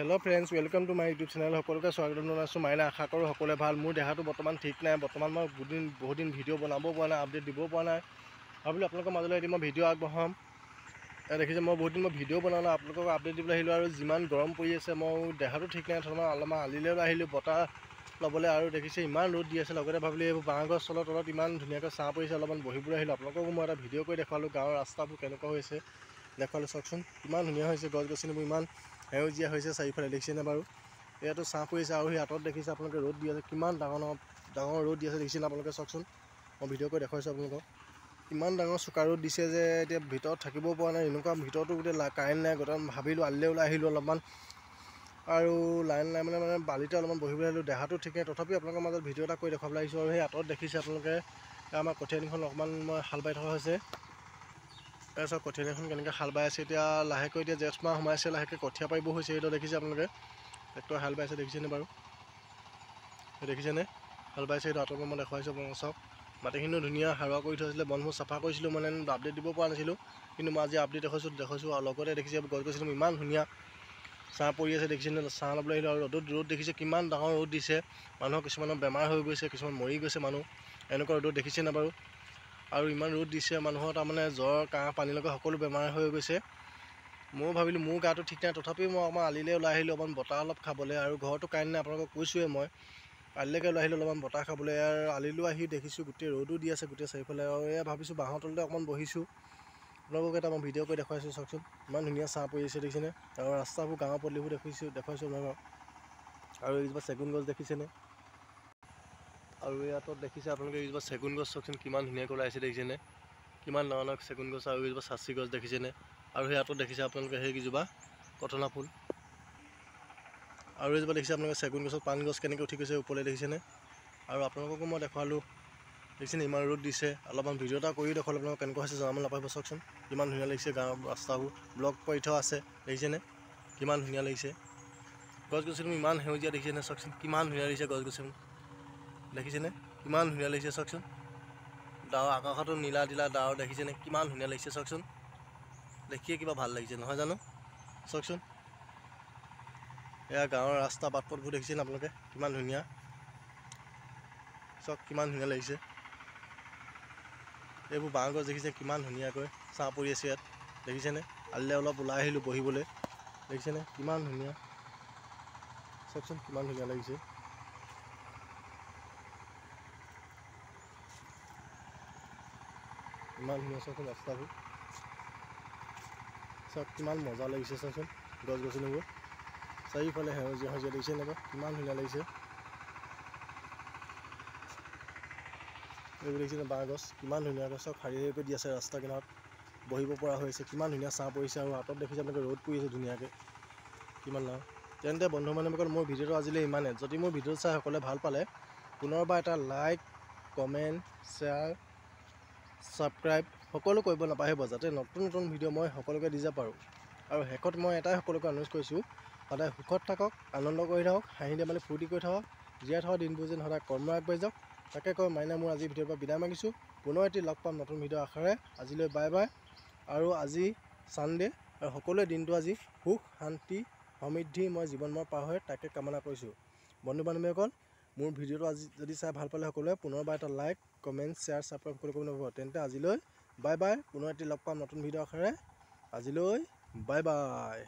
Hello friends, welcome to my YouTube channel. সকলোকে স্বাগতম জনাইছোঁ। মাইনা আশা কৰোঁ সকলোৱে ভাল। মোৰ দেহাটো বৰ্তমান ঠিক নাই। বৰ্তমান মই বহুত দিন ভিডিঅ' বনাব পৰা নাই, আপডেট দিব পৰা নাই। ভাবিলোঁ আপোনালোকৰ মাজলৈ এদিন মই ভিডিঅ' আগবঢ়াম। দেখিছে মই বহুত দিন ভিডিঅ' বনাওঁ নাই, আপোনালোকক আপডেট দিবলৈ আহিলোঁ। আৰু যিমান গৰম পৰি আছে, মোৰ দেহাটো ঠিক নাই। ধৰণৰ অলপমান আলিলৈ আহিলোঁ বতাহ ল'বলৈ। আৰু দেখিছে ইমান ৰ'দ দি আছে। লগতে ভাবিলোঁ এইবোৰ বাঁহ গছ তলত ইমান ধুনীয়াকৈ ছাঁ পৰিছে, অলপমান বহিবলৈ আহিলোঁ। আপোনালোককো মই এটা ভিডিঅ' কৰি দেখুৱালোঁ গাঁৱৰ ৰাস্তাবোৰ কেনেকুৱা হৈছে, দেখুৱালোঁ। চাওকচোন কিমান ধুনীয়া হৈছে, গছ গছনিবোৰ ইমান সেউজীয়া হৈছে চাৰিওফালে, দেখিছেনে বাৰু? ইয়াতো ছাঁ পৰিছে। আৰু সেই আঁতৰত দেখিছে আপোনালোকে ৰ'দ দি আছে, কিমান ডাঙৰ ৰ'দ দি আছে, দেখিছেনে আপোনালোকে? চাওকচোন, মই ভিডিঅ' কৰি দেখুৱাইছোঁ আপোনালোকক। ইমান ডাঙৰ চোকা ৰ'দ দিছে যে এতিয়া ভিতৰত থাকিব পৰা নাই। এনেকুৱা ভিতৰতো গোটেই কাৰেণ্ট নাই। গোটেই ভাবিলোঁ আলিলৈ ওলাই আহিলোঁ অলপমান, আৰু লাইন নাই মানে বালিতে অলপমান বহিবলৈ আহিলোঁ। দেহাটো ঠিক নাই, তথাপিও আপোনালোকৰ মাজত ভিডিঅ' এটা কৰি দেখুৱাবলৈ আহিছোঁ। আৰু সেই আঁতৰত দেখিছে আপোনালোকে আমাৰ কঠীয়ানিখন অকণমান মই হাল বাই থকা হৈছে। তাৰপিছত কঠীয়ানিখন কেনেকৈ হাল বাই আছে। এতিয়া লাহেকৈ এতিয়া জেঠ মাহ সোমাইছে, লাহেকৈ কঠীয়া পাৰিব হৈছে। এইটো দেখিছে আপোনালোকে, ট্ৰেক্টৰ হাল বাইছে, দেখিছেনে বাৰু? দেখিছেনে হাল বাইছে? এইটো আঁতৰত মই দেখুৱাইছোঁ আপোনালোকক। চাওক, মাটিখিনিও ধুনীয়া সাৰুৱা কৰি থৈছিলে। বনবোৰ চাফা কৰিছিলোঁ, মানে আপডেট দিব পৰা নাছিলোঁ, কিন্তু মই আজি আপডেট দেখুৱাইছোঁ। আৰু লগতে দেখিছে গছ গছনিবোৰ ইমান ধুনীয়া ছাঁ পৰি আছে, দেখিছেনে? ছাঁ ল'বলৈ আহিলোঁ। আৰু ৰ'দ দেখিছে কিমান ডাঙৰ ৰ'দ দিছে। মানুহৰ কিছুমানৰ বেমাৰ হৈ গৈছে, কিছুমান মৰি গৈছে মানুহ, এনেকুৱা ৰ'দত দেখিছেনে বাৰু? আৰু ইমান ৰ'দ দিছে, মানুহৰ তাৰমানে জ্বৰ, কাহ, পানী লগা সকলো বেমাৰ হৈ গৈছে। ময়ো ভাবিলোঁ মোৰ গাটো ঠিক নাই, তথাপিও মই অকণমান আলিলৈ ওলাই আহিলোঁ অকণমান বতাহ অলপ খাবলৈ। আৰু ঘৰতো কাৰেণ্ট নাই, আপোনালোকক কৈছোঁৱে মই। আলিলৈকে ওলাই আহিলোঁ অলপমান বতাহ খাবলৈ। আৰু আলিলৈ আহি দেখিছোঁ গোটেই ৰ'দো দি আছে গোটেই চাৰিওফালে। আৰু এয়া ভাবিছোঁ বাঁহৰ তলতে অকণমান বহিছোঁ। আপোনালোকক এটা মই ভিডিঅ' কৰি দেখুৱাইছোঁ। চাওকচোন ইমান ধুনীয়া ছাঁ পৰি আছে, দেখিছেনে? আৰু ৰাস্তাবোৰ গাঁৱৰ পদূলিবোৰ দেখুৱাইছোঁ আপোনালোকক। আৰু এইজোপা চেগুন গছ দেখিছেনে? আৰু ইয়াত দেখিছে আপোনালোকে এইজোপা চেগুন গছ, চাওকচোন কিমান ধুনীয়াকৈ ওলাইছে, দেখিছেনে? কিমান ডাঙৰ চেগুন গছ। আৰু এইজোপা চাচি গছ দেখিছেনে? আৰু সেই আঁতৰত দেখিছে আপোনালোকে সেইকেইজোপা কঠনা ফুল। আৰু এইজোপা দেখিছে আপোনালোকে চেগুন গছত পাণ গছ কেনেকৈ উঠি গৈছে ওপৰলৈ, দেখিছেনে? আৰু আপোনালোককো মই দেখুৱালোঁ, দেখিছেনে? ইমান ৰ'দ দিছে। অলপমান ভিডিঅ' এটা কৰি দেখুৱালোঁ আপোনালোকক, কেনেকুৱা হৈছে জনাব নাপাহৰিব। চাওকচোন কিমান ধুনীয়া লাগিছে, গাঁৱৰ ৰাস্তাবোৰ ব্লক কৰি থোৱা আছে, দেখিছেনে? কিমান ধুনীয়া লাগিছে। গছ গছনিবোৰ ইমান সেউজীয়া, দেখিছেনে? চাওকচোন কিমান ধুনীয়া লাগিছে গছ গছনি, দেখিছেনে? কিমান ধুনীয়া লাগিছে চাওকচোন। ডাৱৰ, আকাশতো নীলা ডাৱৰ, দেখিছেনে? কিমান ধুনীয়া লাগিছে চাওকচোন। দেখিয়ে কিবা ভাল লাগিছে, নহয় জানো? চাওকচোন এয়া গাঁৱৰ ৰাস্তা বাট পথবোৰ, দেখিছেনে আপোনালোকে? কিমান ধুনীয়া, চাওক কিমান ধুনীয়া লাগিছে। এইবোৰ বাঁহ গছ দেখিছে কিমান ধুনীয়াকৈ ছাঁ পৰি আছে ইয়াত, দেখিছেনে? আলিলৈ অলপ ওলাই আহিলোঁ বহিবলৈ, দেখিছেনে? কিমান ধুনীয়া, চাওকচোন কিমান ধুনীয়া লাগিছে। ইমান ধুনীয়া চাওকচোন ৰাস্তাবোৰ, চাওক কিমান মজা লাগিছে। চাওকচোন গছ গছনিবোৰ চাৰিওফালে সেউজীয়া দেখিছেনে বাৰু? কিমান ধুনীয়া লাগিছে। এইবোৰ দেখিছেনে? বাঁহ গছ কিমান ধুনীয়াকৈ চব শাৰীকৈ দি আছে, ৰাস্তা কিনাৰত বহিব পৰা হৈছে। কিমান ধুনীয়া ছাঁ পৰিছে। আৰু আঁতৰত দেখিছে আপোনালোকে ৰ'দ পৰি আছে ধুনীয়াকৈ, কিমান ডাঙৰ। তেন্তে বন্ধু বান্ধৱীসকল, মোৰ ভিডিঅ'টো আজিলৈ ইমানেই। যদি মোৰ ভিডিঅ' চাই সকলোৱে ভাল পালে, পুনৰবাৰ এটা লাইক, কমেণ্ট, শ্বেয়াৰ, ছাবস্ক্ৰাইব সকলো কৰিব নাপাহৰিব, যাতে নতুন ভিডিঅ' মই সকলোকে দি যাব পাৰোঁ। আৰু শেষত মই এটাই সকলোকে অনুৰোধ কৰিছোঁ, সদায় সুখত থাকক, আনন্দ কৰি থাকক, হাঁহি ধেমালি ফূৰ্তি কৰি থাকক, জীয়াই থকা দিনবোৰ যেন সদায় কৰ্ম আগবাঢ়ি যাওক। তাকে কৈ মাইনা মোৰ আজি ভিডিঅ'ৰ পৰা বিদায় মাগিছোঁ। পুনৰ এটি লগ পাম নতুন ভিডিঅ' আশাৰে। আজিলৈ বাই বাই। আৰু আজি ছানডে, আৰু সকলোৱে দিনটো আজি সুখ শান্তি সমৃদ্ধি মই জীৱনমৰ পাৰ হয় তাকে কামনা কৰিছোঁ। বন্ধু বান্ধৱীসকল, মোৰ ভিডিঅ'টো আজি যদি চাই ভাল পালে সকলোৱে পুনৰবাৰ এটা লাইক, কমেণ্ট, শ্বেয়াৰ, ছাবস্ক্ৰাইব সকলো কৰিব নাপাব। তেন্তে আজিলৈ বাই বাই। পুনৰ এটি লগ পাম নতুন ভিডিঅ' আশাৰে। আজিলৈ বাই বাই।